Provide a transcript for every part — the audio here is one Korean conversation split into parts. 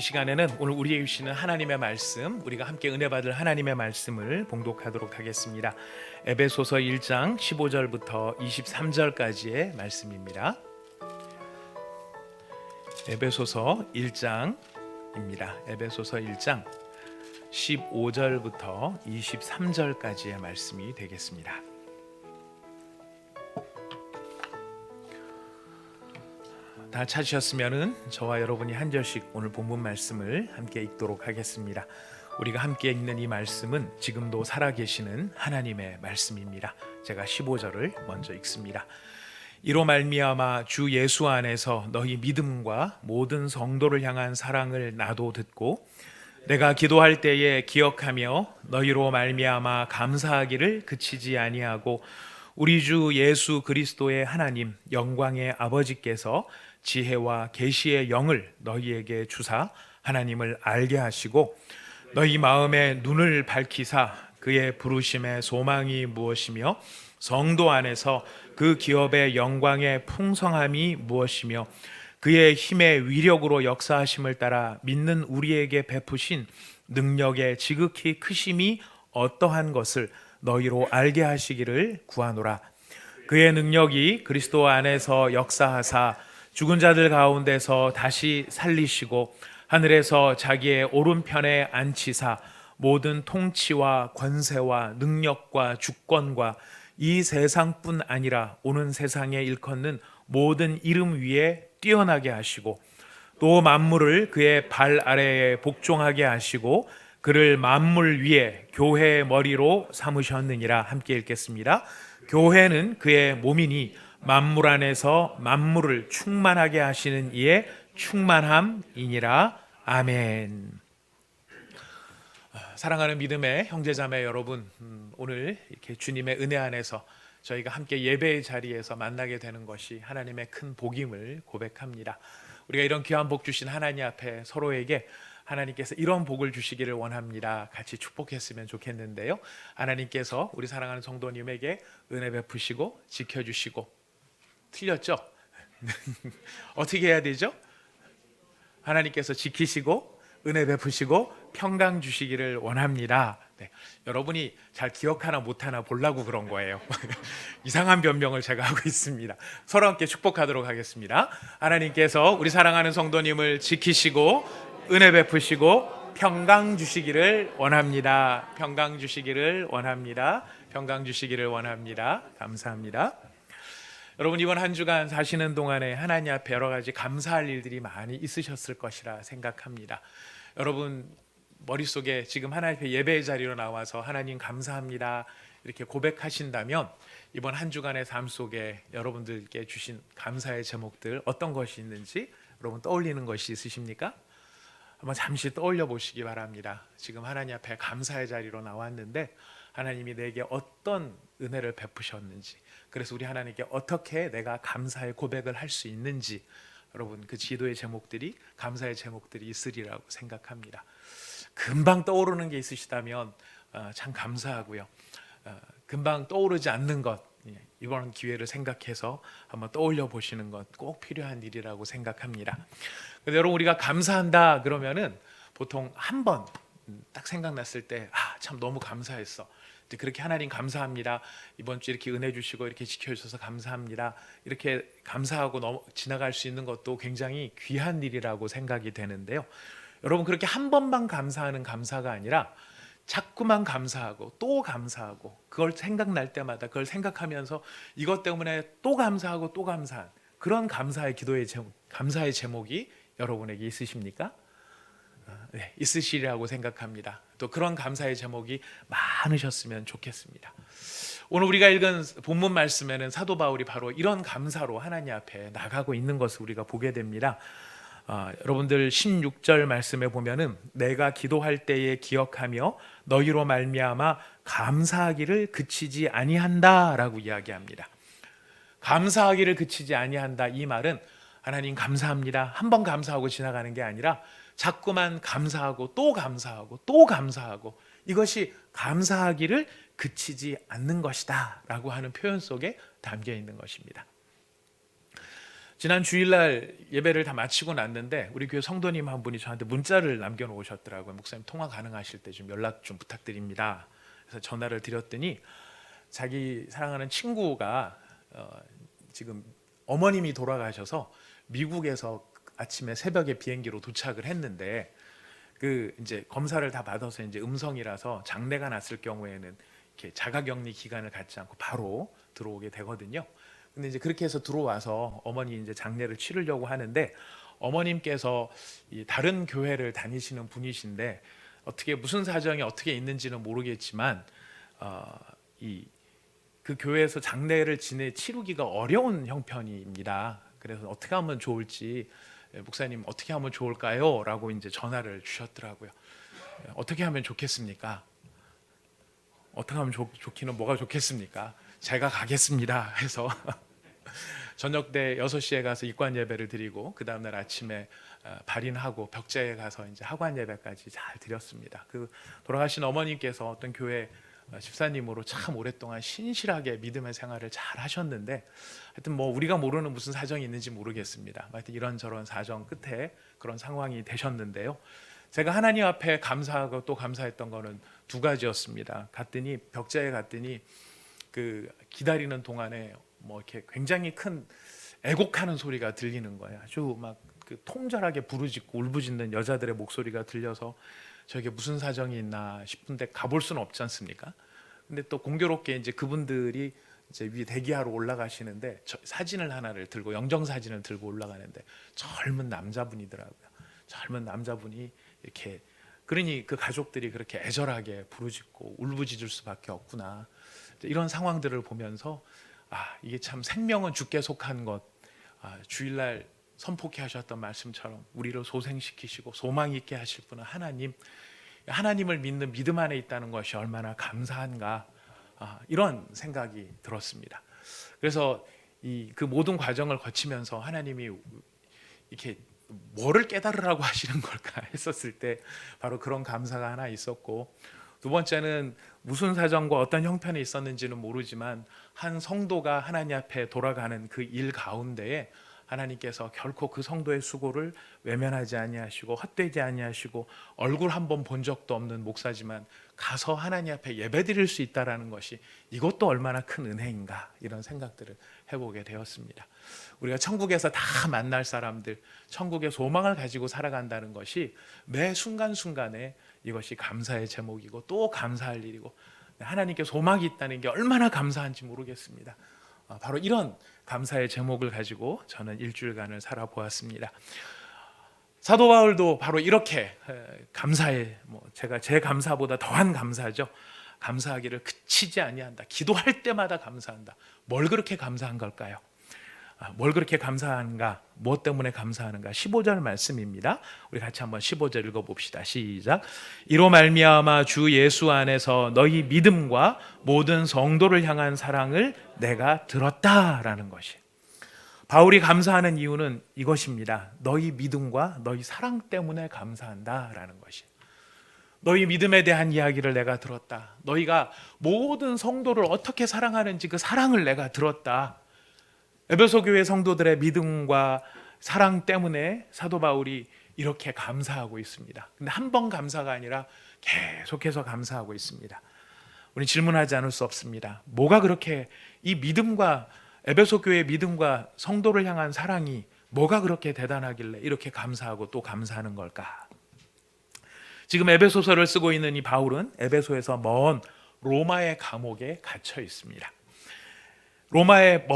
시간에는 오늘 우리에게 주시는 하나님의 말씀, 우리가 함께 은혜 받을 하나님의 말씀을 봉독하도록 하겠습니다. 에베소서 1장 15절부터 23절까지의 말씀입니다. 에베소서 1장입니다. 에베소서 1장 15절부터 23절까지의 말씀이 되겠습니다. 다 찾으셨으면은 저와 여러분이 한 절씩 오늘 본문 말씀을 함께 읽도록 하겠습니다. 우리가 함께 읽는 이 말씀은 지금도 살아계시는 하나님의 말씀입니다. 제가 15절을 먼저 읽습니다. 이로 말미암아 주 예수 안에서 너희 믿음과 모든 성도를 향한 사랑을 나도 듣고 내가 기도할 때에 기억하며 너희로 말미암아 감사하기를 그치지 아니하고 우리 주 예수 그리스도의 하나님 영광의 아버지께서 지혜와 계시의 영을 너희에게 주사 하나님을 알게 하시고 너희 마음의 눈을 밝히사 그의 부르심의 소망이 무엇이며 성도 안에서 그 기업의 영광의 풍성함이 무엇이며 그의 힘의 위력으로 역사하심을 따라 믿는 우리에게 베푸신 능력의 지극히 크심이 어떠한 것을 너희로 알게 하시기를 구하노라. 그의 능력이 그리스도 안에서 역사하사 죽은 자들 가운데서 다시 살리시고 하늘에서 자기의 오른편에 앉히사 모든 통치와 권세와 능력과 주권과 이 세상뿐 아니라 오는 세상에 일컫는 모든 이름 위에 뛰어나게 하시고 또 만물을 그의 발 아래에 복종하게 하시고 그를 만물 위에 교회의 머리로 삼으셨느니라. 함께 읽겠습니다. 교회는 그의 몸이니 만물 안에서 만물을 충만하게 하시는 이의 충만함이니라. 아멘. 사랑하는 믿음의 형제자매 여러분, 오늘 이렇게 주님의 은혜 안에서 저희가 함께 예배의 자리에서 만나게 되는 것이 하나님의 큰 복임을 고백합니다. 우리가 이런 귀한 복 주신 하나님 앞에 서로에게 하나님께서 이런 복을 주시기를 원합니다. 같이 축복했으면 좋겠는데요. 하나님께서 우리 사랑하는 성도님에게 은혜 베푸시고 지켜주시고, 틀렸죠? 어떻게 해야 되죠? 하나님께서 지키시고 은혜 베푸시고 평강 주시기를 원합니다. 네, 여러분이 잘 기억하나 못하나 보려고 그런 거예요. 이상한 변명을 제가 하고 있습니다. 서로 함께 축복하도록 하겠습니다. 하나님께서 우리 사랑하는 성도님을 지키시고 은혜 베푸시고 평강 주시기를 원합니다. 평강 주시기를 원합니다. 평강 주시기를 원합니다. 감사합니다. 여러분, 이번 한 주간 사시는 동안에 하나님 앞에 여러 가지 감사할 일들이 많이 있으셨을 것이라 생각합니다. 여러분 머릿속에 지금 하나님 앞에 예배의 자리로 나와서 하나님 감사합니다 이렇게 고백하신다면 이번 한 주간의 삶 속에 여러분들께 주신 감사의 제목들 어떤 것이 있는지 여러분 떠올리는 것이 있으십니까? 한번 잠시 떠올려 보시기 바랍니다. 지금 하나님 앞에 감사의 자리로 나왔는데 하나님이 내게 어떤 은혜를 베푸셨는지, 그래서 우리 하나님께 어떻게 내가 감사의 고백을 할 수 있는지, 여러분 그 기도의 제목들이, 감사의 제목들이 있으리라고 생각합니다. 금방 떠오르는 게 있으시다면 참 감사하고요. 금방 떠오르지 않는 것, 이번 기회를 생각해서 한번 떠올려 보시는 것 꼭 필요한 일이라고 생각합니다. 근데 여러분 우리가 감사한다 그러면은 보통 한 번 딱 생각났을 때 참 너무 감사했어. 그렇게 하나님 감사합니다. 이번 주 이렇게 은혜 주시고 이렇게 지켜주셔서 감사합니다. 이렇게 감사하고 지나갈 수 있는 것도 굉장히 귀한 일이라고 생각이 되는데요. 여러분 그렇게 한 번만 감사하는 감사가 아니라 자꾸만 감사하고 또 감사하고 그걸 생각날 때마다 그걸 생각하면서 이것 때문에 또 감사하고 또 감사한 그런 감사의 기도의 제목, 감사의 제목이 여러분에게 있으십니까? 네, 있으시리라고 생각합니다. 또 그런 감사의 제목이 많으셨으면 좋겠습니다. 오늘 우리가 읽은 본문 말씀에는 사도 바울이 바로 이런 감사로 하나님 앞에 나가고 있는 것을 우리가 보게 됩니다. 여러분들 16절 말씀에 보면은 내가 기도할 때에 기억하며 너희로 말미암아 감사하기를 그치지 아니한다라고 이야기합니다. 감사하기를 그치지 아니한다, 이 말은 하나님 감사합니다 한 번 감사하고 지나가는 게 아니라 자꾸만 감사하고 또 감사하고 또 감사하고 이것이 감사하기를 그치지 않는 것이다 라고 하는 표현 속에 담겨 있는 것입니다. 지난 주일날 예배를 다 마치고 났는데 우리 교회 성도님 한 분이 저한테 문자를 남겨놓으셨더라고요. 목사님 통화 가능하실 때 좀 연락 좀 부탁드립니다. 그래서 전화를 드렸더니 자기 사랑하는 친구가 지금 어머님이 돌아가셔서 미국에서 아침에 새벽에 비행기로 도착을 했는데 그 이제 검사를 다 받아서 이제 음성이라서 장례가 났을 경우에는 이렇게 자가격리 기간을 갖지 않고 바로 들어오게 되거든요. 근데 이제 그렇게 해서 들어와서 어머니 이제 장례를 치르려고 하는데 어머님께서 이 다른 교회를 다니시는 분이신데 어떻게 무슨 사정이 어떻게 있는지는 모르겠지만 이 그 교회에서 장례를 치르기가 어려운 형편입니다. 그래서 어떻게 하면 좋을지 목사님 어떻게 하면 좋을까요? 라고 이제 전화를 주셨더라고요. 어떻게 하면 좋겠습니까? 어떻게 하면 좋기는 뭐가 좋겠습니까? 제가 가겠습니다 해서 저녁 때 6시에 가서 입관 예배를 드리고 그 다음날 아침에 발인하고 벽제에 가서 이제 하관 예배까지 잘 드렸습니다. 그 돌아가신 어머님께서 어떤 교회 집사님으로 참 오랫동안 신실하게 믿음의 생활을 잘 하셨는데 하여튼 뭐 우리가 모르는 무슨 사정이 있는지 모르겠습니다. 하여튼 이런저런 사정 끝에 그런 상황이 되셨는데요. 제가 하나님 앞에 감사하고 또 감사했던 거는 두 가지였습니다. 갔더니 벽제에 갔더니 그 기다리는 동안에 뭐 이렇게 굉장히 큰 애곡하는 소리가 들리는 거예요. 아주 막 그 통절하게 부르짖고 울부짖는 여자들의 목소리가 들려서 저게 무슨 사정이 있나 싶은데 가볼 수는 없지 않습니까? 근데 또 공교롭게 이제 그분들이 이제 위 대기하러 올라가시는데 사진을 하나를 들고 영정 사진을 들고 올라가는데 젊은 남자분이더라고요. 젊은 남자분이 이렇게 그러니 그 가족들이 그렇게 애절하게 부르짖고 울부짖을 수밖에 없구나. 이런 상황들을 보면서 이게 참 생명은 주께 속한 것. 주일날 선포케 하셨던 말씀처럼 우리를 소생시키시고 소망 있게 하실 분은 하나님을 믿는 믿음 안에 있다는 것이 얼마나 감사한가. 이런 생각이 들었습니다. 그래서 그 모든 과정을 거치면서 하나님이 이렇게 뭐를 깨달으라고 하시는 걸까 했었을 때 바로 그런 감사가 하나 있었고, 두 번째는 무슨 사정과 어떤 형편이 있었는지는 모르지만 한 성도가 하나님 앞에 돌아가는 그 일 가운데에 하나님께서 결코 그 성도의 수고를 외면하지 아니하시고 헛되지 아니하시고 얼굴 한 번 본 적도 없는 목사지만 가서 하나님 앞에 예배드릴 수 있다라는 것이 이것도 얼마나 큰 은혜인가, 이런 생각들을 해보게 되었습니다. 우리가 천국에서 다 만날 사람들, 천국의 소망을 가지고 살아간다는 것이 매 순간순간에 이것이 감사의 제목이고 또 감사할 일이고 하나님께 소망이 있다는 게 얼마나 감사한지 모르겠습니다. 바로 이런 감사의 제목을 가지고 저는 일주일간을 살아보았습니다. 사도 바울도 바로 이렇게 감사에 제가 제 감사보다 더한 감사죠. 감사하기를 그치지 아니한다. 기도할 때마다 감사한다. 뭘 그렇게 감사한 걸까요? 뭘 그렇게 감사한가? 무엇 때문에 감사하는가? 15절 말씀입니다. 우리 같이 한번 15절 읽어봅시다. 시작. 이로 말미암아 주 예수 안에서 너희 믿음과 모든 성도를 향한 사랑을 내가 들었다라는 것이. 바울이 감사하는 이유는 이것입니다. 너희 믿음과 너희 사랑 때문에 감사한다라는 것이. 너희 믿음에 대한 이야기를 내가 들었다. 너희가 모든 성도를 어떻게 사랑하는지 그 사랑을 내가 들었다. 에베소 교회 성도들의 믿음과 사랑 때문에 사도 바울이 이렇게 감사하고 있습니다. 근데 한 번 감사가 아니라 계속해서 감사하고 있습니다. 우리 질문하지 않을 수 없습니다. 뭐가 그렇게 이 믿음과 에베소 교회의 믿음과 성도를 향한 사랑이 뭐가 그렇게 대단하길래 이렇게 감사하고 또 감사하는 걸까? 지금 에베소서를 쓰고 있는 이 바울은 에베소에서 먼 로마의 감옥에 갇혀 있습니다. 로마의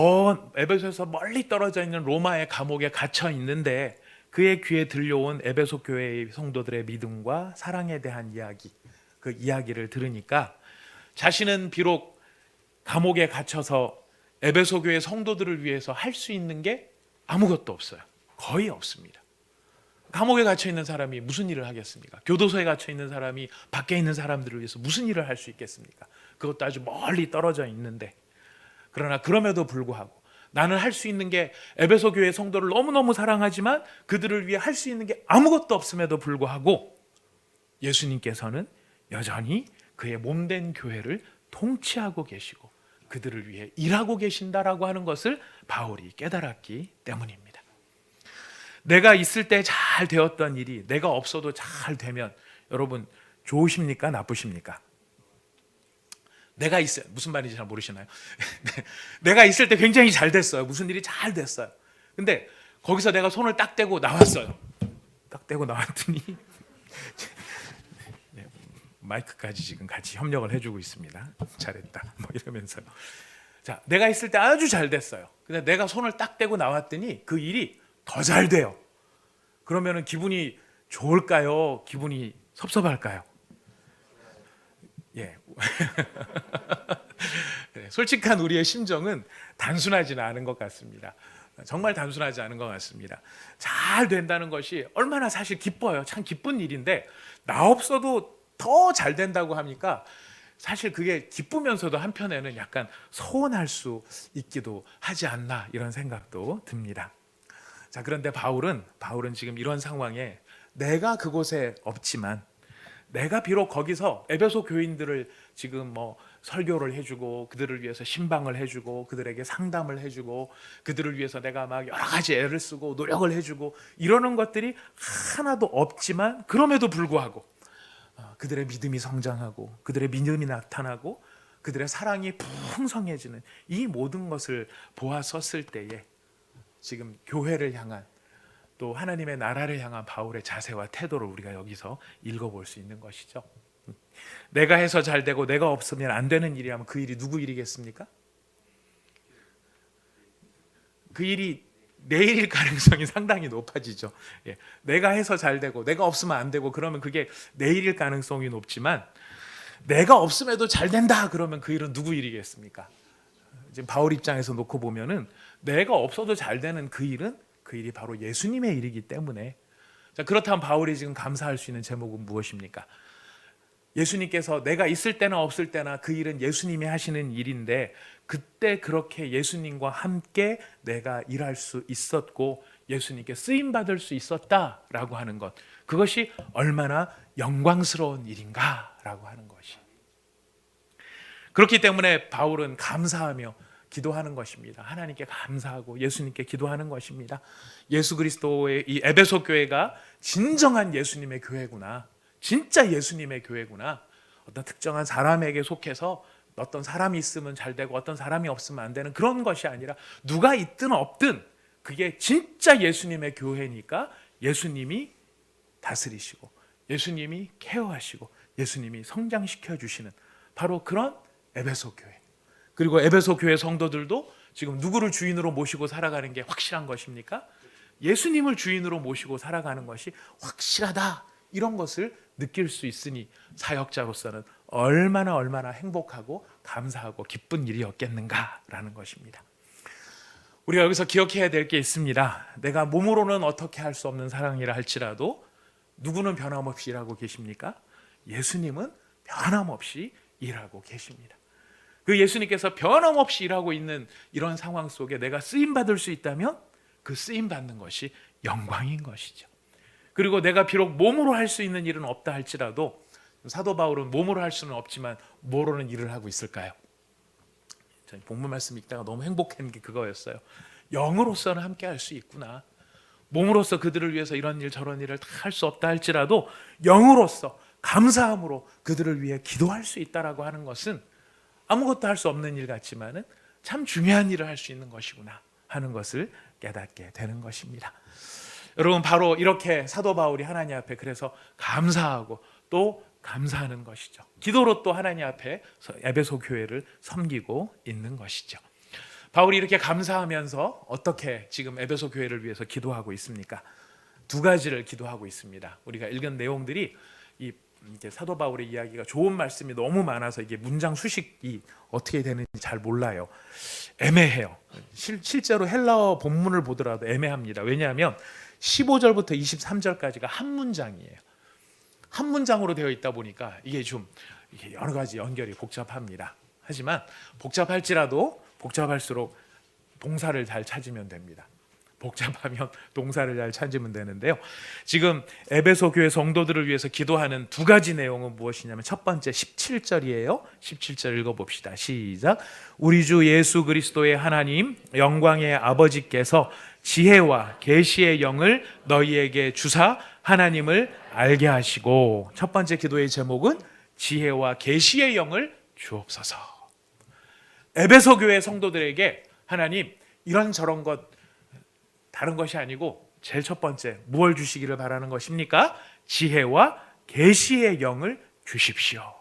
에베소에서 멀리 떨어져 있는 로마의 감옥에 갇혀 있는데 그의 귀에 들려온 에베소 교회의 성도들의 믿음과 사랑에 대한 이야기, 그 이야기를 들으니까 자신은 비록 감옥에 갇혀서 에베소 교회 성도들을 위해서 할 수 있는 게 아무것도 없어요. 거의 없습니다. 감옥에 갇혀 있는 사람이 무슨 일을 하겠습니까? 교도소에 갇혀 있는 사람이 밖에 있는 사람들을 위해서 무슨 일을 할 수 있겠습니까? 그것도 아주 멀리 떨어져 있는데, 그러나 그럼에도 불구하고 나는 할 수 있는 게 에베소 교회 성도를 너무너무 사랑하지만 그들을 위해 할 수 있는 게 아무것도 없음에도 불구하고 예수님께서는 여전히 그의 몸된 교회를 통치하고 계시고 그들을 위해 일하고 계신다라고 하는 것을 바울이 깨달았기 때문입니다. 내가 있을 때 잘 되었던 일이 내가 없어도 잘 되면 여러분 좋으십니까? 나쁘십니까? 내가 있어요. 무슨 말인지 잘 모르시나요? 내가 있을 때 굉장히 잘 됐어요. 무슨 일이 잘 됐어요. 근데 거기서 내가 손을 딱 떼고 나왔어요. 딱 떼고 나왔더니 마이크까지 지금 같이 협력을 해주고 있습니다. 잘했다. 뭐 이러면서요. 자, 내가 있을 때 아주 잘 됐어요. 근데 내가 손을 딱 떼고 나왔더니 그 일이 더 잘 돼요. 그러면은 기분이 좋을까요? 기분이 섭섭할까요? 예. 솔직한 우리의 심정은 단순하지는 않은 것 같습니다. 정말 단순하지 않은 것 같습니다. 잘 된다는 것이 얼마나 사실 기뻐요. 참 기쁜 일인데 나 없어도 더 잘 된다고 하니까 사실 그게 기쁘면서도 한편에는 약간 서운할 수 있기도 하지 않나 이런 생각도 듭니다. 자, 그런데 바울은 지금 이런 상황에 내가 그곳에 없지만 내가 비록 거기서 에베소 교인들을 지금 뭐 설교를 해주고 그들을 위해서 신방을 해주고 그들에게 상담을 해주고 그들을 위해서 내가 막 여러 가지 애를 쓰고 노력을 해주고 이러는 것들이 하나도 없지만 그럼에도 불구하고 그들의 믿음이 성장하고 그들의 믿음이 나타나고 그들의 사랑이 풍성해지는 이 모든 것을 보았었을 때에 지금 교회를 향한 또 하나님의 나라를 향한 바울의 자세와 태도를 우리가 여기서 읽어볼 수 있는 것이죠. 내가 해서 잘 되고 내가 없으면 안 되는 일이라면 그 일이 누구 일이겠습니까? 그 일이 내 일일 가능성이 상당히 높아지죠. 예. 내가 해서 잘 되고 내가 없으면 안 되고 그러면 그게 내 일일 가능성이 높지만 내가 없음에도 잘 된다 그러면 그 일은 누구 일이겠습니까? 지금 바울 입장에서 놓고 보면은 내가 없어도 잘 되는 그 일이 바로 예수님의 일이기 때문에 자, 그렇다면 바울이 지금 감사할 수 있는 제목은 무엇입니까? 예수님께서 내가 있을 때나 없을 때나 그 일은 예수님이 하시는 일인데 그때 그렇게 예수님과 함께 내가 일할 수 있었고 예수님께 쓰임받을 수 있었다라고 하는 것 그것이 얼마나 영광스러운 일인가라고 하는 것이 그렇기 때문에 바울은 감사하며 기도하는 것입니다. 하나님께 감사하고 예수님께 기도하는 것입니다. 예수 그리스도의 이 에베소 교회가 진정한 예수님의 교회구나. 진짜 예수님의 교회구나. 어떤 특정한 사람에게 속해서 어떤 사람이 있으면 잘 되고 어떤 사람이 없으면 안 되는 그런 것이 아니라 누가 있든 없든 그게 진짜 예수님의 교회니까 예수님이 다스리시고 예수님이 케어하시고 예수님이 성장시켜 주시는 바로 그런 에베소 교회. 그리고 에베소 교회 성도들도 지금 누구를 주인으로 모시고 살아가는 게 확실한 것입니까? 예수님을 주인으로 모시고 살아가는 것이 확실하다. 이런 것을 느낄 수 있으니 사역자로서는 얼마나 행복하고 감사하고 기쁜 일이었겠는가라는 것입니다. 우리가 여기서 기억해야 될 게 있습니다. 내가 몸으로는 어떻게 할 수 없는 사랑이라 할지라도 누구는 변함없이 일하고 계십니까? 예수님은 변함없이 일하고 계십니다. 그 예수님께서 변함없이 일하고 있는 이런 상황 속에 내가 쓰임받을 수 있다면 그 쓰임받는 것이 영광인 것이죠. 그리고 내가 비록 몸으로 할 수 있는 일은 없다 할지라도 사도 바울은 몸으로 할 수는 없지만 뭐로는 일을 하고 있을까요? 저는 본문 말씀 읽다가 너무 행복한 게 그거였어요. 영으로서는 함께 할 수 있구나. 몸으로서 그들을 위해서 이런 일 저런 일을 다 할 수 없다 할지라도 영으로서 감사함으로 그들을 위해 기도할 수 있다라고 하는 것은 아무것도 할 수 없는 일 같지만은 참 중요한 일을 할 수 있는 것이구나 하는 것을 깨닫게 되는 것입니다. 여러분 바로 이렇게 사도 바울이 하나님 앞에 그래서 감사하고 또 감사하는 것이죠. 기도로 또 하나님 앞에 에베소 교회를 섬기고 있는 것이죠. 바울이 이렇게 감사하면서 어떻게 지금 에베소 교회를 위해서 기도하고 있습니까? 두 가지를 기도하고 있습니다. 우리가 읽은 내용들이 이게 사도 바울의 이야기가 좋은 말씀이 너무 많아서 이게 문장 수식이 어떻게 되는지 잘 몰라요. 애매해요. 실제로 헬라어 본문을 보더라도 애매합니다. 왜냐하면 15절부터 23절까지가 한 문장이에요. 한 문장으로 되어 있다 보니까 이게 좀 여러 가지 연결이 복잡합니다. 하지만 복잡할수록 동사를 잘 찾으면 됩니다. 복잡하면 동사를 잘 찾으면 되는데요. 지금 에베소 교회 성도들을 위해서 기도하는 두 가지 내용은 무엇이냐면 첫 번째 17절이에요. 17절 읽어봅시다. 시작. 우리 주 예수 그리스도의 하나님 영광의 아버지께서 지혜와 계시의 영을 너희에게 주사 하나님을 알게 하시고. 첫 번째 기도의 제목은 지혜와 계시의 영을 주옵소서. 에베소 교회 성도들에게 하나님 이런저런 것 다른 것이 아니고 제일 첫 번째 무엇을 주시기를 바라는 것입니까? 지혜와 계시의 영을 주십시오.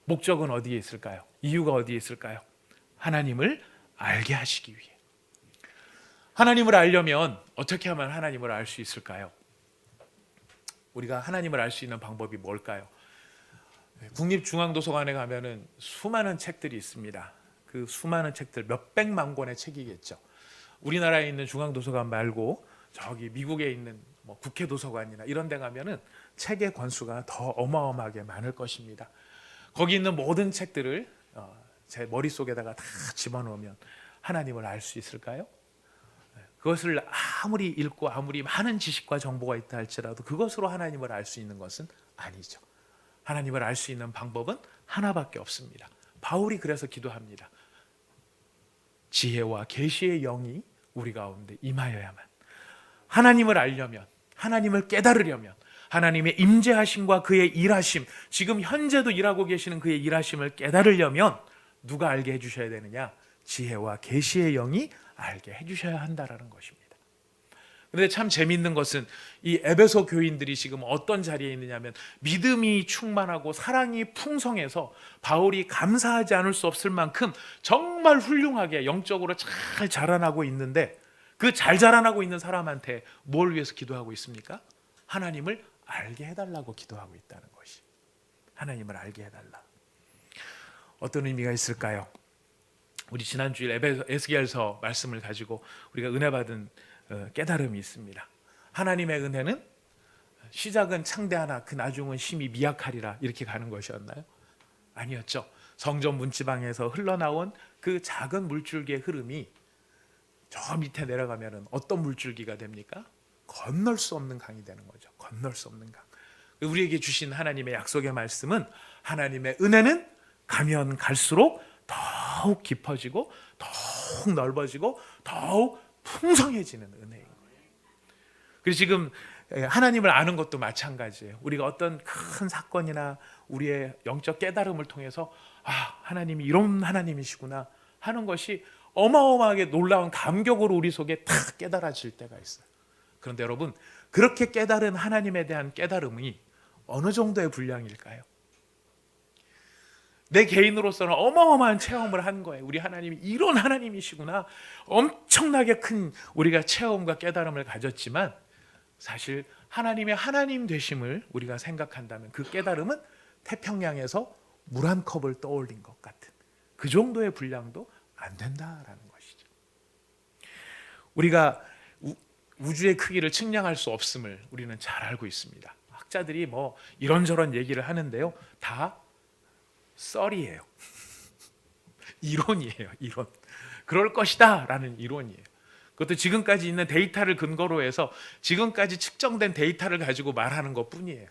목적은 어디에 있을까요? 이유가 어디에 있을까요? 하나님을 알게 하시기 위해. 하나님을 알려면 어떻게 하면 하나님을 알 수 있을까요? 우리가 하나님을 알 수 있는 방법이 뭘까요? 국립중앙도서관에 가면은 수많은 책들이 있습니다. 그 수많은 책들 몇백만 권의 책이겠죠. 우리나라에 있는 중앙도서관 말고 저기 미국에 있는 뭐 국회도서관이나 이런 데 가면은 책의 권수가 더 어마어마하게 많을 것입니다. 거기 있는 모든 책들을 제 머릿속에다가 다 집어넣으면 하나님을 알 수 있을까요? 그것을 아무리 읽고 아무리 많은 지식과 정보가 있다 할지라도 그것으로 하나님을 알 수 있는 것은 아니죠. 하나님을 알 수 있는 방법은 하나밖에 없습니다. 바울이 그래서 기도합니다. 지혜와 계시의 영이 우리 가운데 임하여야만. 하나님을 알려면, 하나님을 깨달으려면, 하나님의 임재하심과 그의 일하심, 지금 현재도 일하고 계시는 그의 일하심을 깨달으려면 누가 알게 해주셔야 되느냐? 지혜와 계시의 영이 알게 해주셔야 한다라는 것입니다. 그런데 참 재미있는 것은 이 에베소 교인들이 지금 어떤 자리에 있느냐면 믿음이 충만하고 사랑이 풍성해서 바울이 감사하지 않을 수 없을 만큼 정말 훌륭하게 영적으로 잘 자라나고 있는데, 그 잘 자라나고 있는 사람한테 뭘 위해서 기도하고 있습니까? 하나님을 알게 해달라고 기도하고 있다는 것이. 하나님을 알게 해달라. 어떤 의미가 있을까요? 우리 지난주일 에스겔서 말씀을 가지고 우리가 은혜 받은 깨달음이 있습니다. 하나님의 은혜는 시작은 창대하나 그 나중은 심히 미약하리라, 이렇게 가는 것이었나요? 아니었죠. 성전 문지방에서 흘러나온 그 작은 물줄기의 흐름이 저 밑에 내려가면 어떤 물줄기가 됩니까? 건널 수 없는 강이 되는 거죠. 건널 수 없는 강. 우리에게 주신 하나님의 약속의 말씀은 하나님의 은혜는 가면 갈수록 더욱 깊어지고 더욱 넓어지고 더욱 풍성해지는 은혜인 거예요. 그래서 지금 하나님을 아는 것도 마찬가지예요. 우리가 어떤 큰 사건이나 우리의 영적 깨달음을 통해서 하나님이 이런 하나님이시구나 하는 것이 어마어마하게 놀라운 감격으로 우리 속에 탁 깨달아질 때가 있어요. 그런데 여러분, 그렇게 깨달은 하나님에 대한 깨달음이 어느 정도의 분량일까요? 내 개인으로서는 어마어마한 체험을 한 거예요. 우리 하나님이 이런 하나님이시구나. 엄청나게 큰 우리가 체험과 깨달음을 가졌지만 사실 하나님의 하나님 되심을 우리가 생각한다면 그 깨달음은 태평양에서 물 한 컵을 떠올린 것 같은 그 정도의 분량도 안 된다라는 것이죠. 우리가 우주의 크기를 측량할 수 없음을 우리는 잘 알고 있습니다. 학자들이 뭐 이런저런 얘기를 하는데요. 다 썰이에요. 이론이에요. 이론. 그럴 것이다 라는 이론이에요. 그것도 지금까지 있는 데이터를 근거로 해서 지금까지 측정된 데이터를 가지고 말하는 것 뿐이에요.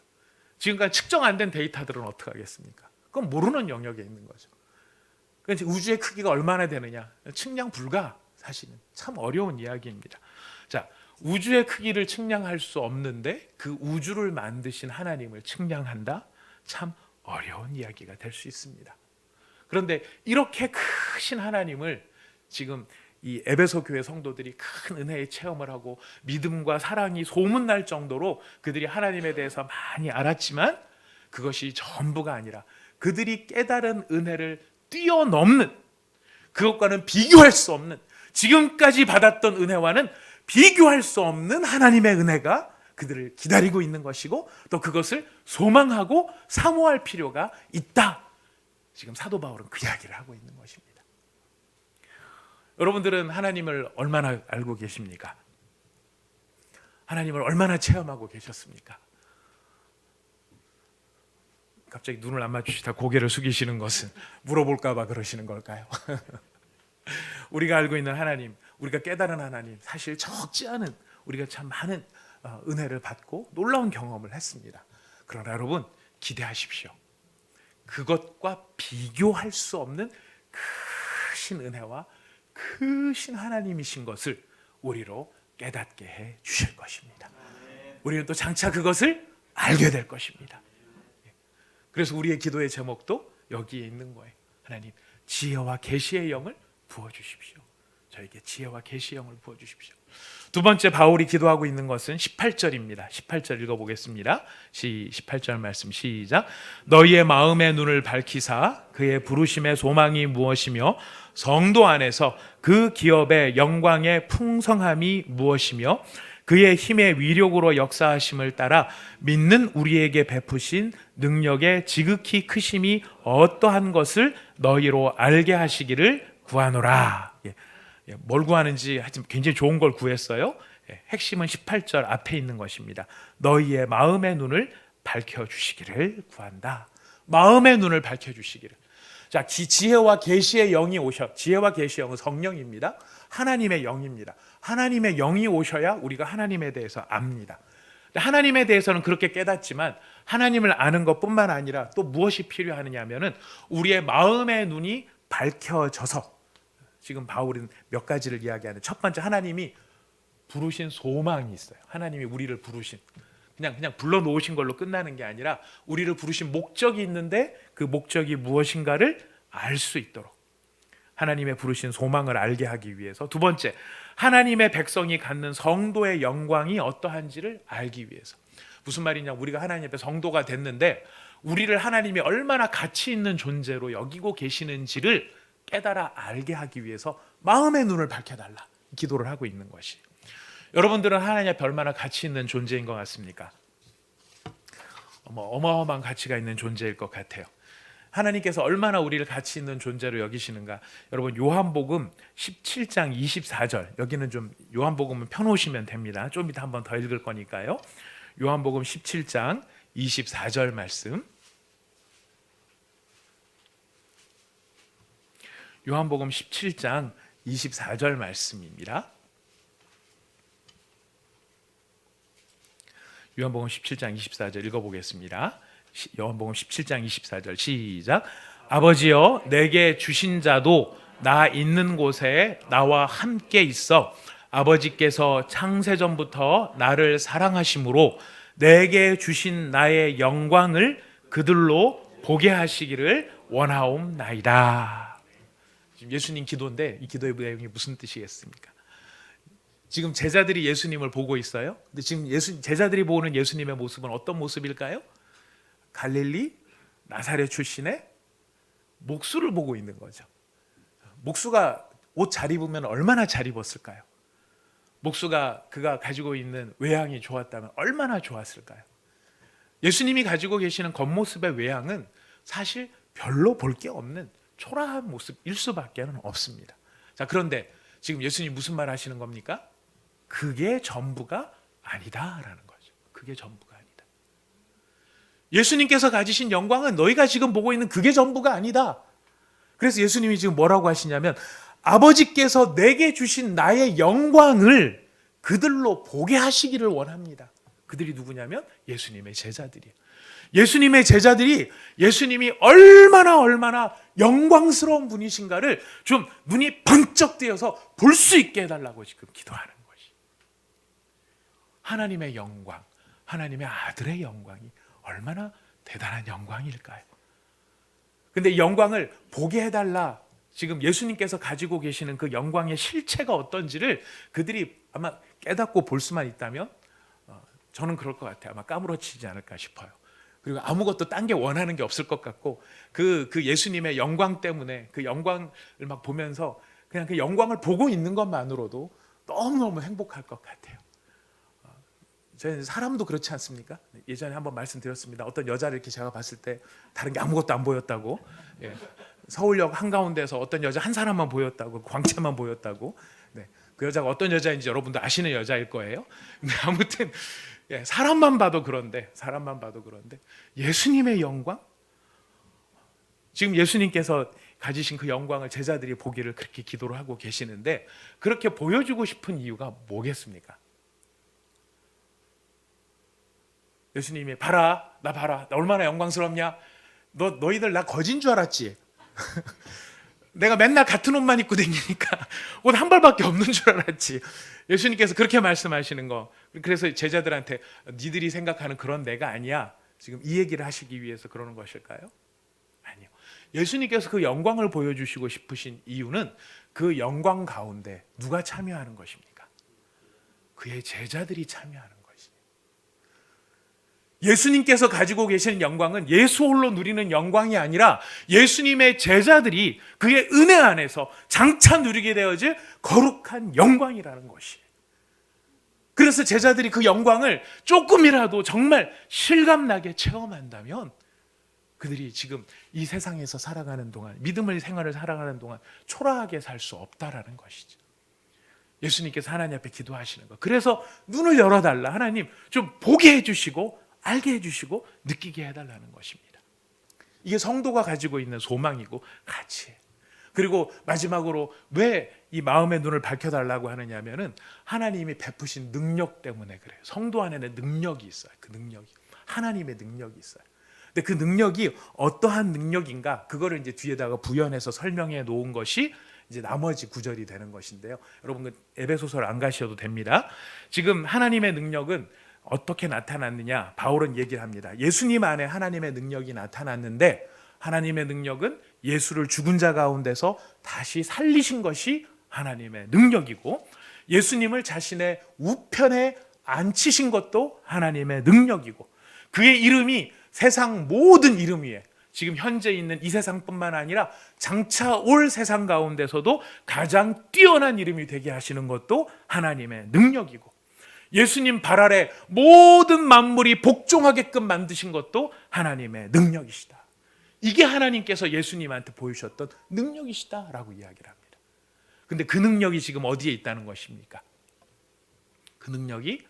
지금까지 측정 안 된 데이터들은 어떻게 하겠습니까? 그건 모르는 영역에 있는 거죠. 그러니까 우주의 크기가 얼마나 되느냐, 측량 불가. 사실은 참 어려운 이야기입니다. 자, 우주의 크기를 측량할 수 없는데 그 우주를 만드신 하나님을 측량한다? 참 어려운 이야기가 될 수 있습니다. 그런데 이렇게 크신 하나님을 지금 이 에베소 교회 성도들이 큰 은혜의 체험을 하고 믿음과 사랑이 소문날 정도로 그들이 하나님에 대해서 많이 알았지만 그것이 전부가 아니라 그들이 깨달은 은혜를 뛰어넘는, 그것과는 비교할 수 없는, 지금까지 받았던 은혜와는 비교할 수 없는 하나님의 은혜가 그들을 기다리고 있는 것이고 또 그것을 소망하고 사모할 필요가 있다. 지금 사도 바울은 그 이야기를 하고 있는 것입니다. 여러분들은 하나님을 얼마나 알고 계십니까? 하나님을 얼마나 체험하고 계셨습니까? 갑자기 눈을 안 맞추시다 고개를 숙이시는 것은 물어볼까 봐 그러시는 걸까요? 우리가 알고 있는 하나님, 우리가 깨달은 하나님, 사실 적지 않은, 우리가 참 많은 은혜를 받고 놀라운 경험을 했습니다. 그러나 여러분 기대하십시오. 그것과 비교할 수 없는 크신 은혜와 크신 하나님이신 것을 우리로 깨닫게 해 주실 것입니다. 우리는 또 장차 그것을 알게 될 것입니다. 그래서 우리의 기도의 제목도 여기에 있는 거예요. 하나님, 지혜와 계시의 영을 부어주십시오. 저에게 지혜와 계시의 영을 부어주십시오. 두 번째 바울이 기도하고 있는 것은 18절입니다. 18절 읽어보겠습니다. 18절 말씀 시작. 너희의 마음의 눈을 밝히사 그의 부르심의 소망이 무엇이며 성도 안에서 그 기업의 영광의 풍성함이 무엇이며 그의 힘의 위력으로 역사하심을 따라 믿는 우리에게 베푸신 능력의 지극히 크심이 어떠한 것을 너희로 알게 하시기를 구하노라. 뭘 구하는지 하여튼 굉장히 좋은 걸 구했어요. 핵심은 18절 앞에 있는 것입니다. 너희의 마음의 눈을 밝혀주시기를 구한다. 마음의 눈을 밝혀주시기를. 자, 지혜와 계시의 영이 오셔. 지혜와 계시의 영은 성령입니다. 하나님의 영입니다. 하나님의 영이 오셔야 우리가 하나님에 대해서 압니다. 하나님에 대해서는 그렇게 깨닫지만 하나님을 아는 것뿐만 아니라 또 무엇이 필요하느냐 하면은 우리의 마음의 눈이 밝혀져서, 지금 바울은 몇 가지를 이야기하는, 첫 번째, 하나님이 부르신 소망이 있어요. 하나님이 우리를 부르신, 그냥 불러놓으신 걸로 끝나는 게 아니라 우리를 부르신 목적이 있는데 그 목적이 무엇인가를 알 수 있도록 하나님의 부르신 소망을 알게 하기 위해서. 두 번째, 하나님의 백성이 갖는 성도의 영광이 어떠한지를 알기 위해서. 무슨 말이냐, 우리가 하나님 앞에 성도가 됐는데 우리를 하나님이 얼마나 가치 있는 존재로 여기고 계시는지를 깨달아 알게 하기 위해서 마음의 눈을 밝혀달라 기도를 하고 있는 것이. 여러분들은 하나님 앞에 얼마나 가치 있는 존재인 것 같습니까? 어마어마한 가치가 있는 존재일 것 같아요. 하나님께서 얼마나 우리를 가치 있는 존재로 여기시는가. 여러분, 요한복음 17장 24절, 여기는 좀 요한복음은 펴놓으시면 됩니다. 좀 이따 한번 더 읽을 거니까요. 요한복음 17장 24절 말씀, 요한복음 17장 24절 말씀입니다. 요한복음 17장 24절 읽어보겠습니다. 요한복음 17장 24절 시작. 아버지여, 내게 주신 자도 나 있는 곳에 나와 함께 있어 아버지께서 창세전부터 나를 사랑하심으로 내게 주신 나의 영광을 그들로 보게 하시기를 원하옵나이다. 지금 예수님 기도인데 이 기도의 내용이 무슨 뜻이겠습니까? 지금 제자들이 예수님을 보고 있어요. 근데 지금 제자들이 보는 예수님의 모습은 어떤 모습일까요? 갈릴리 나사렛 출신의 목수를 보고 있는 거죠. 목수가 옷 잘 입으면 얼마나 잘 입었을까요? 목수가 그가 가지고 있는 외양이 좋았다면 얼마나 좋았을까요? 예수님이 가지고 계시는 겉모습의 외양은 사실 별로 볼 게 없는 초라한 모습일 수밖에 없습니다. 자, 그런데 지금 예수님 무슨 말 하시는 겁니까? 그게 전부가 아니다라는 거죠. 그게 전부가 아니다. 예수님께서 가지신 영광은 너희가 지금 보고 있는 그게 전부가 아니다. 그래서 예수님이 지금 뭐라고 하시냐면 아버지께서 내게 주신 나의 영광을 그들로 보게 하시기를 원합니다. 그들이 누구냐면 예수님의 제자들이에요. 예수님의 제자들이 예수님이 얼마나 영광스러운 분이신가를 좀 눈이 번쩍 뜨여서 볼 수 있게 해달라고 지금 기도하는 것이. 하나님의 영광, 하나님의 아들의 영광이 얼마나 대단한 영광일까요? 근데 이 영광을 보게 해달라, 지금 예수님께서 가지고 계시는 그 영광의 실체가 어떤지를 그들이 아마 깨닫고 볼 수만 있다면 저는 그럴 것 같아요. 아마 까무러치지 않을까 싶어요. 그리고 아무것도 딴 게 원하는 게 없을 것 같고 그 예수님의 영광 때문에 그 영광을 막 보면서 그냥 그 영광을 보고 있는 것만으로도 너무너무 행복할 것 같아요. 저는 사람도 그렇지 않습니까? 예전에 한번 말씀드렸습니다. 어떤 여자를 이렇게 제가 봤을 때 다른 게 아무것도 안 보였다고. 예. 서울역 한가운데서 어떤 여자 한 사람만 보였다고, 광채만 보였다고. 네. 그 여자가 어떤 여자인지 여러분도 아시는 여자일 거예요. 근데 아무튼 사람만 봐도 그런데 예수님의 영광? 지금 예수님께서 가지신 그 영광을 제자들이 보기를 그렇게 기도를 하고 계시는데 그렇게 보여주고 싶은 이유가 뭐겠습니까? 예수님이 봐라, 나 얼마나 영광스럽냐? 너희들 나 거진 줄 알았지? 내가 맨날 같은 옷만 입고 다니니까 옷 한 벌밖에 없는 줄 알았지. 예수님께서 그렇게 말씀하시는 거. 그래서 제자들한테 니들이 생각하는 그런 내가 아니야. 지금 이 얘기를 하시기 위해서 그러는 것일까요? 아니요. 예수님께서 그 영광을 보여주시고 싶으신 이유는 그 영광 가운데 누가 참여하는 것입니까? 그의 제자들이 참여하는 것이에요. 예수님께서 가지고 계시는 영광은 예수 홀로 누리는 영광이 아니라 예수님의 제자들이 그의 은혜 안에서 장차 누리게 되어질 거룩한 영광이라는 것이에요. 그래서 제자들이 그 영광을 조금이라도 정말 실감나게 체험한다면 그들이 지금 이 세상에서 살아가는 동안, 믿음의 생활을 살아가는 동안 초라하게 살 수 없다라는 것이죠. 예수님께서 하나님 앞에 기도하시는 거. 그래서 눈을 열어달라. 하나님 좀 보게 해주시고 알게 해주시고 느끼게 해달라는 것입니다. 이게 성도가 가지고 있는 소망이고 가치예요. 그리고 마지막으로 왜 이 마음의 눈을 밝혀달라고 하느냐면은 하나님이 베푸신 능력 때문에 그래요. 성도 안에는 능력이 있어요. 그 능력이 하나님의 능력이 있어요. 근데 그 능력이 어떠한 능력인가 그거를 이제 뒤에다가 부연해서 설명해 놓은 것이 이제 나머지 구절이 되는 것인데요. 여러분 그 에베소서를 안 가셔도 됩니다. 지금 하나님의 능력은 어떻게 나타났느냐? 바울은 얘기를 합니다. 예수님 안에 하나님의 능력이 나타났는데 하나님의 능력은 예수를 죽은 자 가운데서 다시 살리신 것이 하나님의 능력이고 예수님을 자신의 우편에 앉히신 것도 하나님의 능력이고 그의 이름이 세상 모든 이름 위에 지금 현재 있는 이 세상뿐만 아니라 장차 올 세상 가운데서도 가장 뛰어난 이름이 되게 하시는 것도 하나님의 능력이고 예수님 발 아래 모든 만물이 복종하게끔 만드신 것도 하나님의 능력이시다. 이게 하나님께서 예수님한테 보여주셨던 능력이시다라고 이야기를 합니다. 근데 그 능력이 지금 어디에 있다는 것입니까? 그 능력이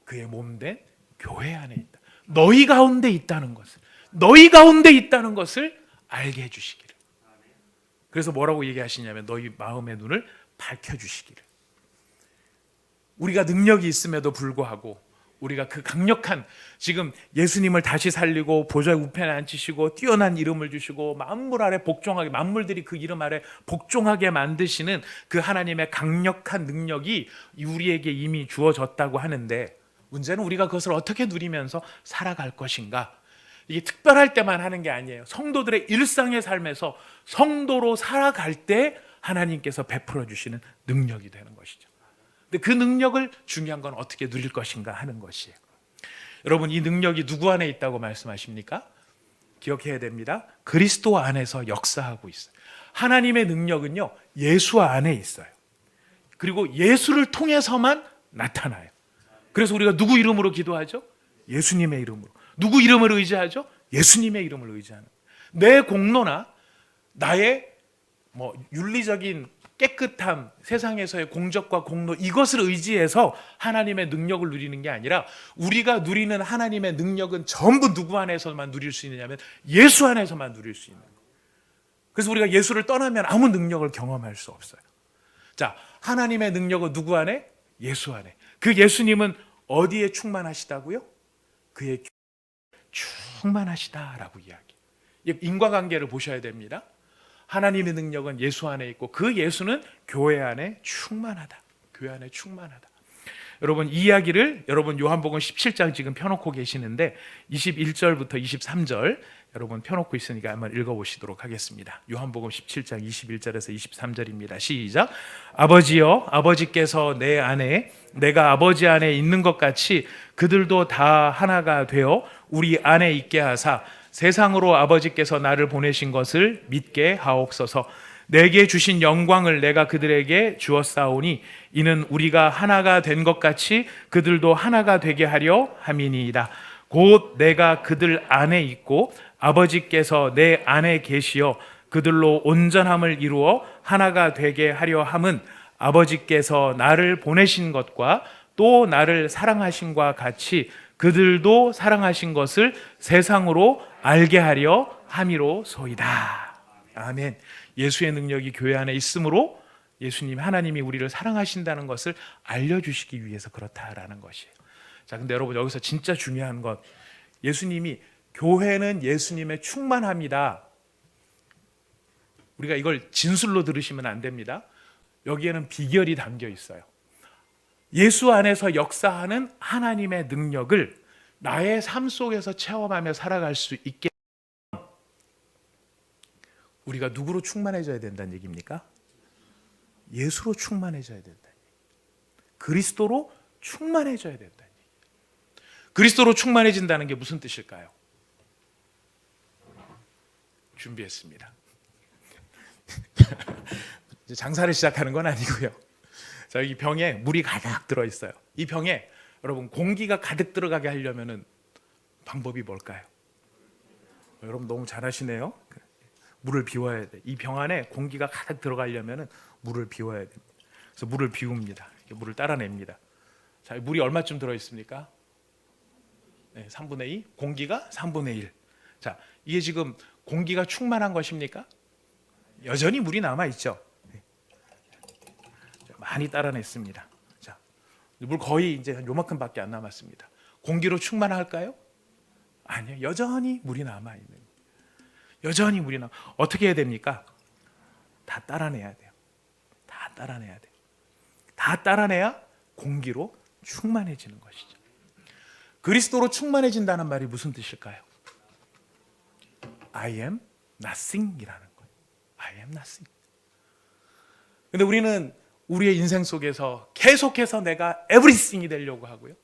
그의 몸된 교회 안에 있다. 너희 가운데 있다는 것을, 너희 가운데 있다는 것을 알게 해주시기를. 그래서 뭐라고 얘기하시냐면 너희 마음의 눈을 밝혀주시기를. 우리가 능력이 있음에도 불구하고 우리가 그 강력한 지금 예수님을 다시 살리고 보좌 우편에 앉히시고 뛰어난 이름을 주시고 만물 아래 복종하게 만물들이 그 이름 아래 복종하게 만드시는 그 하나님의 강력한 능력이 우리에게 이미 주어졌다고 하는데 문제는 우리가 그것을 어떻게 누리면서 살아갈 것인가. 이게 특별할 때만 하는 게 아니에요. 성도들의 일상의 삶에서 성도로 살아갈 때 하나님께서 베풀어 주시는 능력이 되는 것이죠. 근데 그 능력을 중요한 건 어떻게 누릴 것인가 하는 것이에요. 여러분 이 능력이 누구 안에 있다고 말씀하십니까? 기억해야 됩니다. 그리스도 안에서 역사하고 있어요. 하나님의 능력은요 예수 안에 있어요. 그리고 예수를 통해서만 나타나요. 그래서 우리가 누구 이름으로 기도하죠? 예수님의 이름으로. 누구 이름을 의지하죠? 예수님의 이름을 의지하는. 내 공로나 나의 윤리적인 깨끗함, 세상에서의 공적과 공로 이것을 의지해서 하나님의 능력을 누리는 게 아니라 우리가 누리는 하나님의 능력은 전부 누구 안에서만 누릴 수 있느냐면 예수 안에서만 누릴 수 있는 거예요. 그래서 우리가 예수를 떠나면 아무 능력을 경험할 수 없어요. 자, 하나님의 능력은 누구 안에? 예수 안에. 그 예수님은 어디에 충만하시다고요? 그의 충만하시다라고 이야기. 인과관계를 보셔야 됩니다. 하나님의 능력은 예수 안에 있고 그 예수는 교회 안에 충만하다. 교회 안에 충만하다. 여러분 이 이야기를 여러분 요한복음 17장 지금 펴놓고 계시는데 21절부터 23절 여러분 펴놓고 있으니까 한번 읽어보시도록 하겠습니다. 요한복음 17장 21절에서 23절입니다. 시작. 아버지여 아버지께서 내 안에 내가 아버지 안에 있는 것 같이 그들도 다 하나가 되어 우리 안에 있게 하사 세상으로 아버지께서 나를 보내신 것을 믿게 하옵소서. 내게 주신 영광을 내가 그들에게 주었사오니 이는 우리가 하나가 된 것 같이 그들도 하나가 되게 하려 함이니이다. 곧 내가 그들 안에 있고 아버지께서 내 안에 계시어 그들로 온전함을 이루어 하나가 되게 하려 함은 아버지께서 나를 보내신 것과 또 나를 사랑하신 것과 같이 그들도 사랑하신 것을 세상으로 알게 하려 함이로소이다. 아멘. 예수의 능력이 교회 안에 있으므로 예수님 하나님이 우리를 사랑하신다는 것을 알려주시기 위해서 그렇다라는 것이에요. 자, 근데 여러분 여기서 진짜 중요한 것, 예수님이 교회는 예수님의 충만합니다. 우리가 이걸 진술로 들으시면 안 됩니다. 여기에는 비결이 담겨 있어요. 예수 안에서 역사하는 하나님의 능력을 나의 삶 속에서 체험하며 살아갈 수 있게 우리가 누구로 충만해져야 된다는 얘기입니까? 예수로 충만해져야 된다. 그리스도로 충만해져야 된다. 그리스도로 충만해진다는 게 무슨 뜻일까요? 준비했습니다. 이제 장사를 시작하는 건 아니고요. 자, 여기 병에 물이 가득 들어 있어요. 이 병에 여러분 공기가 가득 들어가게 하려면은 방법이 뭘까요? 여러분 너무 잘하시네요. 물을 비워야 돼. 이 병 안에 공기가 가득 들어가려면은 물을 비워야 됩니다. 그래서 물을 비웁니다. 물을 따라냅니다. 자, 물이 얼마쯤 들어 있습니까? 네, 3분의 2, 공기가 3분의 1. 자, 이게 지금 공기가 충만한 것입니까? 여전히 물이 남아 있죠. 많이 따라냈습니다. 자, 물 거의 이제 요만큼밖에 안 남았습니다. 공기로 충만할까요? 아니요, 여전히 물이 남아 있는. 여전히 물이 나. 어떻게 해야 됩니까? 다 따라내야 돼요. 다 따라내야 돼요. 다 따라내야 공기로 충만해지는 것이죠. 그리스도로 충만해진다는 말이 무슨 뜻일까요? I am nothing이라는 거예요. I am nothing. 근데 우리는 우리의 인생 속에서 계속해서 내가 everything이 되려고 하고요.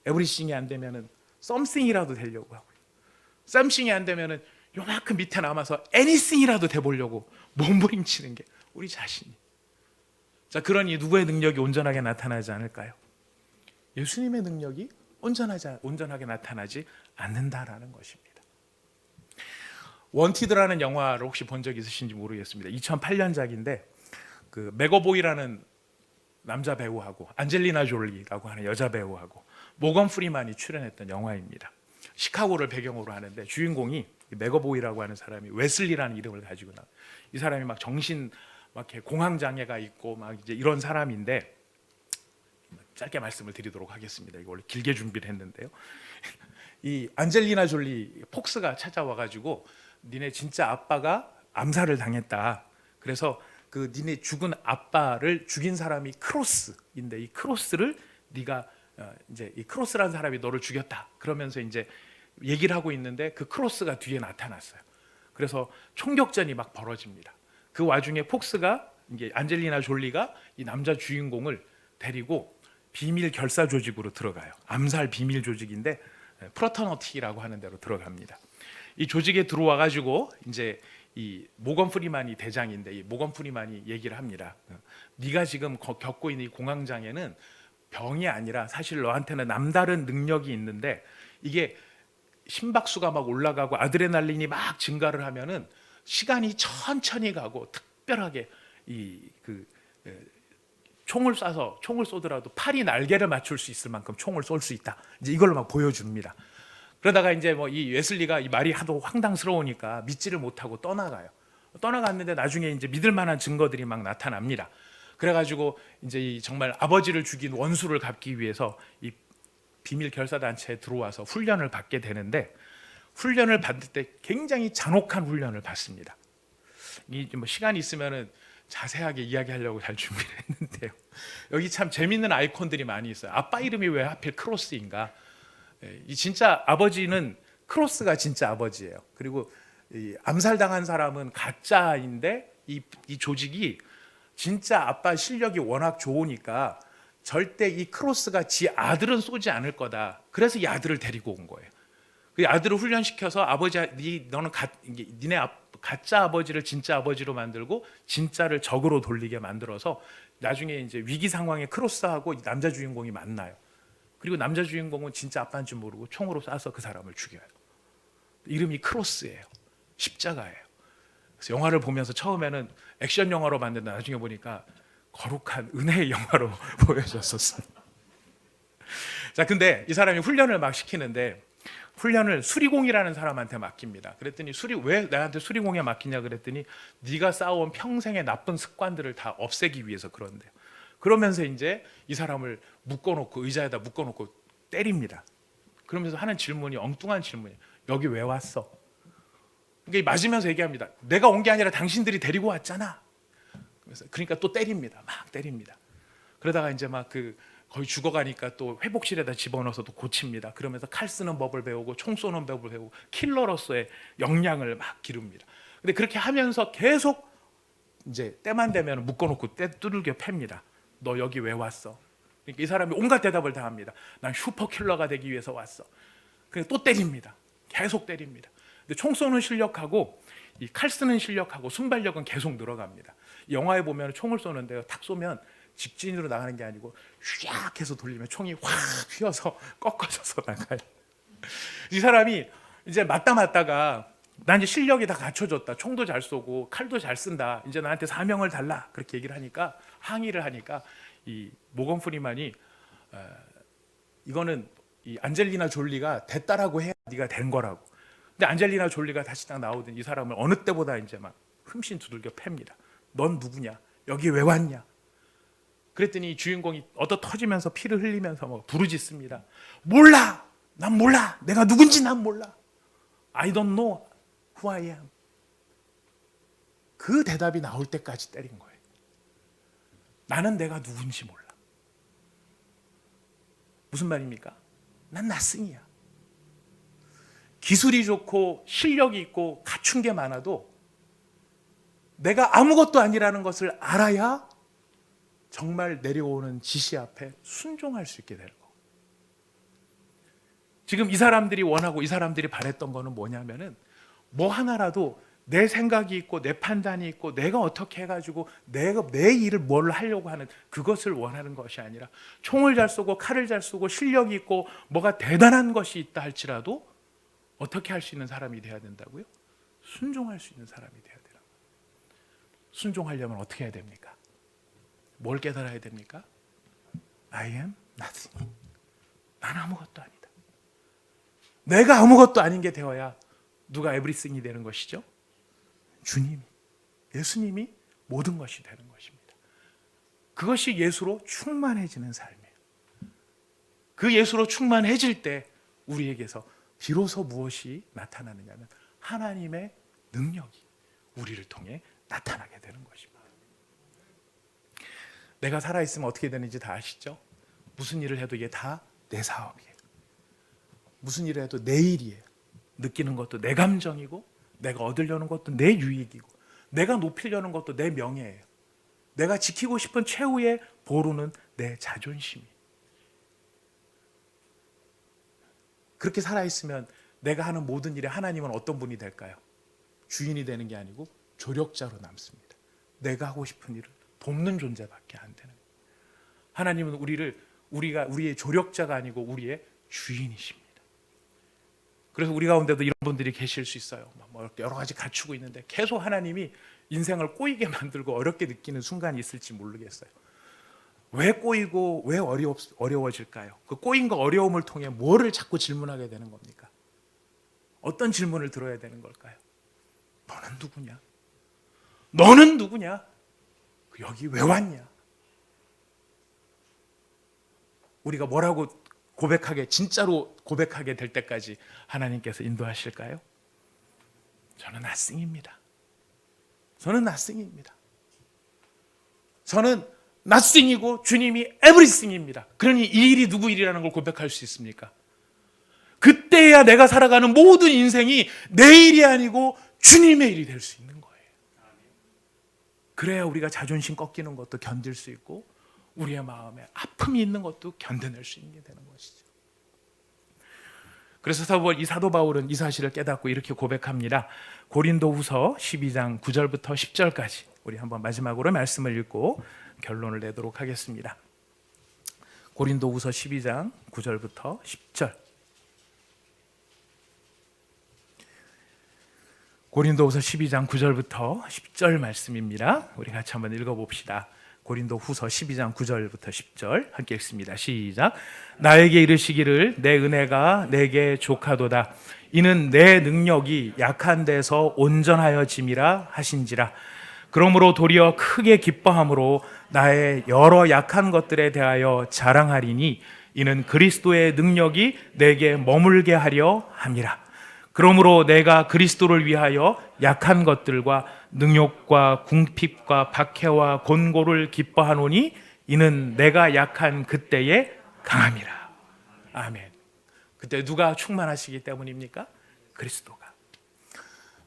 everything이 안 되면은 something이라도 되려고 하고요. something이 안 되면은 요만큼 밑에 남아서 anything이라도 돼 보려고 몸부림치는 게 우리 자신이. 자, 그러니 누구의 능력이 온전하게 나타나지 않을까요? 예수님의 능력이 온전하게 나타나지 않는다라는 것입니다. 원티드라는 영화를 혹시 본 적 있으신지 모르겠습니다. 2008년작인데 그 맥어보이라는 남자 배우하고 안젤리나 졸리라고 하는 여자 배우하고 모건 프리만이 출연했던 영화입니다. 시카고를 배경으로 하는데 주인공이 맥어보이라고 하는 사람이 웨슬리라는 이름을 가지고 나와요. 이 사람이 막 정신 막 이렇게 공황 장애가 있고 막 이제 이런 사람인데 짧게 말씀을 드리도록 하겠습니다. 이거 원래 길게 준비를 했는데요. 이 안젤리나 졸리 폭스가 찾아와 가지고 니네 진짜 아빠가 암살을 당했다. 그래서 그 니네 죽은 아빠를 죽인 사람이 크로스인데 이 크로스를 네가 이제 이 크로스라는 사람이 너를 죽였다. 그러면서 이제 얘기를 하고 있는데 그 크로스가 뒤에 나타났어요. 그래서 총격전이 막 벌어집니다. 그 와중에 폭스가 이게 안젤리나 졸리가 이 남자 주인공을 데리고 비밀 결사 조직으로 들어가요. 암살 비밀 조직인데 프로터너티라고 하는 데로 들어갑니다. 이 조직에 들어와 가지고 이제 이 모건 프리만이 대장인데 이 모건 프리만이 얘기를 합니다. 네가 지금 겪고 있는 이 공황 장애는 병이 아니라 사실 너한테는 남다른 능력이 있는데 이게 심박수가 막 올라가고 아드레날린이 막 증가를 하면은 시간이 천천히 가고 특별하게 총을 쏘더라도 팔이 날개를 맞출 수 있을 만큼 총을 쏠 수 있다. 이제 이걸 막 보여줍니다. 그러다가 이제 뭐 이 웨슬리가 이 말이 하도 황당스러우니까 믿지를 못하고 떠나가요. 떠나갔는데 나중에 이제 믿을 만한 증거들이 막 나타납니다. 그래가지고 이제 이 정말 아버지를 죽인 원수를 갚기 위해서 이 비밀 결사 단체에 들어와서 훈련을 받게 되는데 훈련을 받을 때 굉장히 잔혹한 훈련을 받습니다. 이 뭐 시간이 있으면은 자세하게 이야기하려고 잘 준비를 했는데요. 여기 참 재밌는 아이콘들이 많이 있어요. 아빠 이름이 왜 하필 크로스인가? 이 진짜 아버지는 크로스가 진짜 아버지예요. 그리고 이 암살당한 사람은 가짜인데 이 조직이 진짜 아빠 실력이 워낙 좋으니까 절대 이 크로스가 지 아들은 쏘지 않을 거다. 그래서 이 아들을 데리고 온 거예요. 그 아들을 훈련시켜서 아버지, 너는 니네 가짜 아버지를 진짜 아버지로 만들고 진짜를 적으로 돌리게 만들어서 나중에 이제 위기 상황에 크로스하고 남자 주인공이 만나요. 그리고 남자 주인공은 진짜 아빠인 줄 모르고 총으로 쏴서 그 사람을 죽여요. 이름이 크로스예요. 십자가예요. 그래서 영화를 보면서 처음에는 액션 영화로 봤는데 나중에 보니까 거룩한 은혜의 영화로 보여졌었습니다. 자, 근데 이 사람이 훈련을 막 시키는데 훈련을 수리공이라는 사람한테 맡깁니다. 그랬더니 왜 나한테 수리공에 맡기냐 그랬더니 네가 쌓아온 평생의 나쁜 습관들을 다 없애기 위해서 그런대요. 그러면서 이제 이 사람을 묶어놓고 의자에다 묶어놓고 때립니다. 그러면서 하는 질문이 엉뚱한 질문이에요. 여기 왜 왔어? 그러니까 맞으면서 얘기합니다. 내가 온 게 아니라 당신들이 데리고 왔잖아. 그러니까 또 때립니다. 막 때립니다. 그러다가 이제 막 거의 죽어가니까 또 회복실에다 집어넣어서 또 고칩니다. 그러면서 칼 쓰는 법을 배우고 총 쏘는 법을 배우고 킬러로서의 역량을 막 기릅니다. 근데 그렇게 하면서 계속 이제 때만 되면 묶어놓고 두들겨 팹니다. 너 여기 왜 왔어? 그러니까 이 사람이 온갖 대답을 다 합니다. 난 슈퍼킬러가 되기 위해서 왔어. 그래서 또 때립니다. 계속 때립니다. 근데 총 쏘는 실력하고 이 칼 쓰는 실력하고 순발력은 계속 늘어갑니다. 영화에 보면 총을 쏘는데요, 탁 쏘면 직진으로 나가는 게 아니고 휘악 해서 돌리면 총이 확 휘어서 꺾어져서 나가요. 이 사람이 이제 맞다가 난 이제 실력이 다 갖춰졌다. 총도 잘 쏘고 칼도 잘 쓴다. 이제 나한테 사명을 달라. 그렇게 얘기를 하니까, 항의를 하니까 이 모건 프리만이 이거는 이 안젤리나 졸리가 됐다라고 해야 네가 된 거라고. 근데 안젤리나 졸리가 다시 딱 나오더니 이 사람을 어느 때보다 이제 막 흠씬 두들겨 팹니다. 넌 누구냐? 여기 왜 왔냐? 그랬더니 주인공이 얻어 터지면서 피를 흘리면서 막 부르짖습니다. 몰라! 난 몰라! 내가 누군지 난 몰라! I don't know who I am. 그 대답이 나올 때까지 때린 거예요. 나는 내가 누군지 몰라. 무슨 말입니까? 난 낯승이야. 기술이 좋고 실력이 있고 갖춘 게 많아도 내가 아무것도 아니라는 것을 알아야 정말 내려오는 지시 앞에 순종할 수 있게 되는 거. 지금 이 사람들이 원하고 이 사람들이 바랬던 거는 뭐냐면은 뭐 하나라도 내 생각이 있고 내 판단이 있고 내가 어떻게 해가지고 내가 내 일을 뭘 하려고 하는 그것을 원하는 것이 아니라 총을 잘 쏘고 칼을 잘 쏘고 실력이 있고 뭐가 대단한 것이 있다 할지라도 어떻게 할 수 있는 사람이 돼야 된다고요? 순종할 수 있는 사람이 돼야 되라. 순종하려면 어떻게 해야 됩니까? 뭘 깨달아야 됩니까? I am nothing. 난 아무것도 아니다. 내가 아무것도 아닌 게 되어야 누가 에브리싱이 되는 것이죠? 주님이, 예수님이 모든 것이 되는 것입니다. 그것이 예수로 충만해지는 삶이에요. 그 예수로 충만해질 때 우리에게서 비로소 무엇이 나타나느냐면 하나님의 능력이 우리를 통해 나타나게 되는 것입니다. 내가 살아있으면 어떻게 되는지 다 아시죠? 무슨 일을 해도 이게 다 내 사업이에요. 무슨 일을 해도 내 일이에요. 느끼는 것도 내 감정이고 내가 얻으려는 것도 내 유익이고 내가 높이려는 것도 내 명예예요. 내가 지키고 싶은 최후의 보루는 내 자존심이. 그렇게 살아있으면 내가 하는 모든 일에 하나님은 어떤 분이 될까요? 주인이 되는 게 아니고 조력자로 남습니다. 내가 하고 싶은 일을 돕는 존재밖에 안 되는 거예요. 하나님은 우리가 우리의 조력자가 아니고 우리의 주인이십니다. 그래서 우리 가운데도 이런 분들이 계실 수 있어요. 뭐 여러 가지 갖추고 있는데 계속 하나님이 인생을 꼬이게 만들고 어렵게 느끼는 순간이 있을지 모르겠어요. 왜 꼬이고 왜 어려워질까요? 그 꼬임과 어려움을 통해 뭐를 자꾸 질문하게 되는 겁니까? 어떤 질문을 들어야 되는 걸까요? 너는 누구냐? 너는 누구냐? 여기 왜 왔냐? 우리가 뭐라고 진짜로 고백하게 될 때까지 하나님께서 인도하실까요? 저는 nothing입니다. 저는 nothing입니다. 저는 nothing이고 주님이 everything입니다. 그러니 이 일이 누구 일이라는 걸 고백할 수 있습니까? 그때야 내가 살아가는 모든 인생이 내 일이 아니고 주님의 일이 될 수 있는 거예요. 그래야 우리가 자존심 꺾이는 것도 견딜 수 있고 우리의 마음에 아픔이 있는 것도 견뎌낼 수 있게 되는 것이죠. 그래서 이 사도 바울은 이 사실을 깨닫고 이렇게 고백합니다. 고린도후서 12장 9절부터 10절까지 우리 한번 마지막으로 말씀을 읽고 결론을 내도록 하겠습니다. 고린도후서 12장 9절부터 10절. 고린도후서 12장 9절부터 10절 말씀입니다. 우리 같이 한번 읽어봅시다. 고린도후서 12장 9절부터 10절 함께 읽습니다. 시작. 나에게 이르시기를 내 은혜가 내게 족하도다. 이는 내 능력이 약한 데서 온전하여짐이라 하신지라. 그러므로 도리어 크게 기뻐함으로 나의 여러 약한 것들에 대하여 자랑하리니 이는 그리스도의 능력이 내게 머물게 하려 함이라. 그러므로 내가 그리스도를 위하여 약한 것들과 능욕과 궁핍과 박해와 곤고를 기뻐하노니 이는 내가 약한 그때에 강함이라. 아멘. 그때 누가 충만하시기 때문입니까? 그리스도가.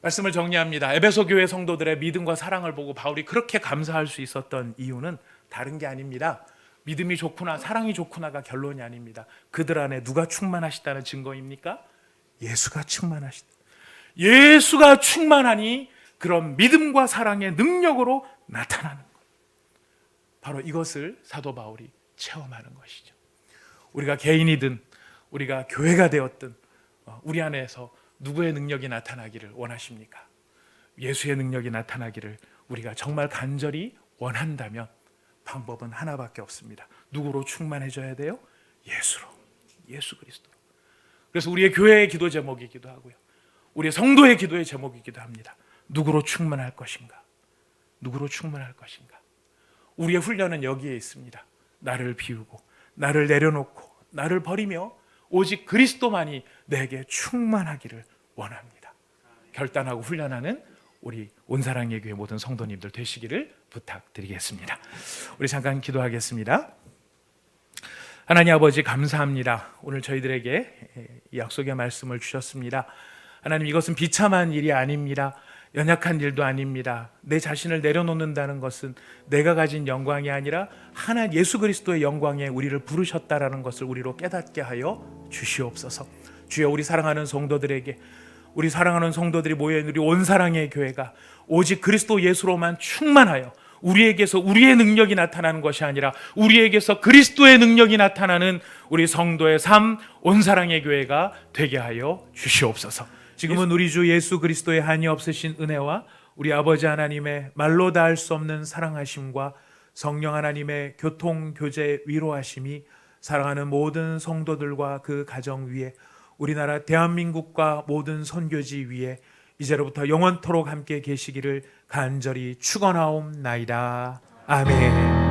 말씀을 정리합니다. 에베소 교회 성도들의 믿음과 사랑을 보고 바울이 그렇게 감사할 수 있었던 이유는 다른 게 아닙니다. 믿음이 좋구나, 사랑이 좋구나가 결론이 아닙니다. 그들 안에 누가 충만하시다는 증거입니까? 예수가 충만하시다. 예수가 충만하니 그런 믿음과 사랑의 능력으로 나타나는 것. 바로 이것을 사도 바울이 체험하는 것이죠. 우리가 개인이든 우리가 교회가 되었든 우리 안에서 누구의 능력이 나타나기를 원하십니까? 예수의 능력이 나타나기를 우리가 정말 간절히 원한다면 방법은 하나밖에 없습니다. 누구로 충만해져야 돼요? 예수로. 예수 그리스도로. 그래서 우리의 교회의 기도 제목이기도 하고요, 우리의 성도의 기도의 제목이기도 합니다. 누구로 충만할 것인가? 누구로 충만할 것인가? 우리의 훈련은 여기에 있습니다. 나를 비우고 나를 내려놓고 나를 버리며 오직 그리스도만이 내게 충만하기를 원합니다. 결단하고 훈련하는 우리 온사랑의 교회 모든 성도님들 되시기를 부탁드리겠습니다. 우리 잠깐 기도하겠습니다. 하나님 아버지 감사합니다. 오늘 저희들에게 이 약속의 말씀을 주셨습니다. 하나님, 이것은 비참한 일이 아닙니다. 연약한 일도 아닙니다. 내 자신을 내려놓는다는 것은 내가 가진 영광이 아니라 하나님 예수 그리스도의 영광에 우리를 부르셨다라는 것을 우리로 깨닫게 하여 주시옵소서. 주여, 우리 사랑하는 성도들에게, 우리 사랑하는 성도들이 모여있는 우리 온사랑의 교회가 오직 그리스도 예수로만 충만하여 우리에게서 우리의 능력이 나타나는 것이 아니라 우리에게서 그리스도의 능력이 나타나는 우리 성도의 삶, 온사랑의 교회가 되게 하여 주시옵소서. 지금은 우리 주 예수 그리스도의 한이 없으신 은혜와 우리 아버지 하나님의 말로 닿을 수 없는 사랑하심과 성령 하나님의 교통, 교제, 위로하심이 사랑하는 모든 성도들과 그 가정 위에, 우리나라 대한민국과 모든 선교지 위에 이제로부터 영원토록 함께 계시기를 간절히 축원하옵나이다. 아멘.